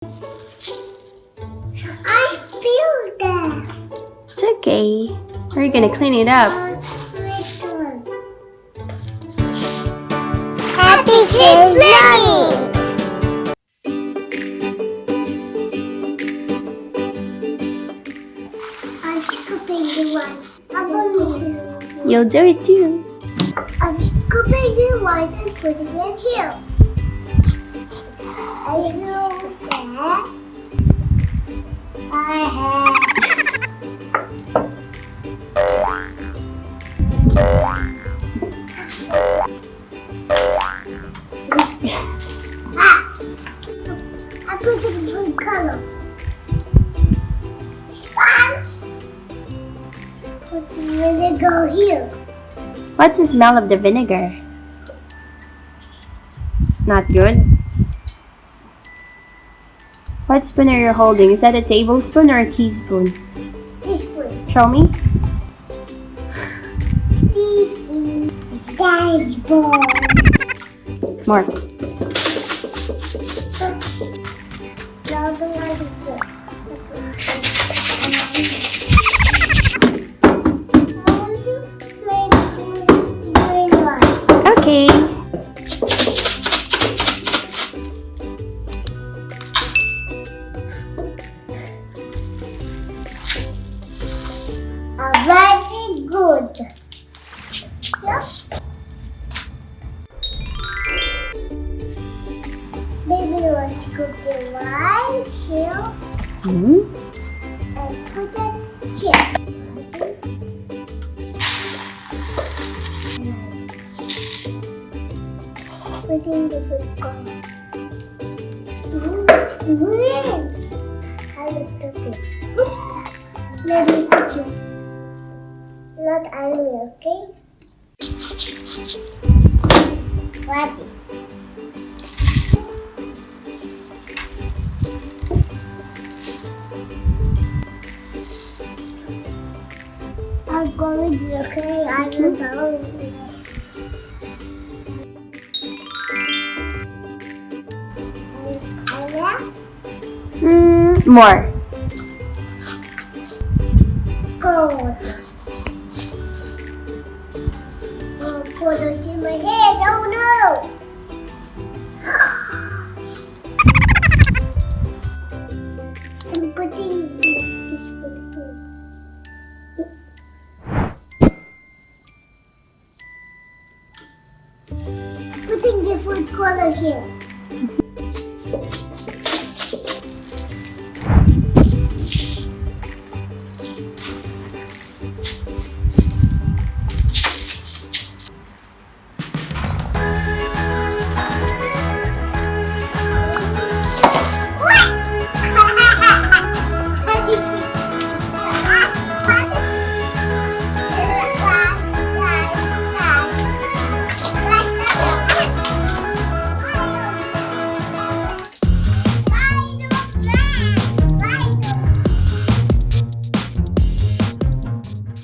I feel that. It's okay. We're gonna clean it up. Happy Kids Learning! I'm scooping the rice. I'm going to. You'll do it too. I'm scooping the rice and putting it here. I do that. I have. I put it in food color. Spice. Put the vinegar here. What's the smell of the vinegar? Not good? What spoon are you holding? Is that a tablespoon or a teaspoon? Teaspoon. Show me. Teaspoon. Teaspoon. More. Now the light is here. Okay. Very good. Yep. Maybe we'll scoop the rice here and put it here. Putting the food color. It's green. I look at it. Let me put it. Not only, okay? What? I'm going to okay, I don't know. More. Gold. Oh, put it in my head. Oh no! I'm putting this food here. Putting the food color here.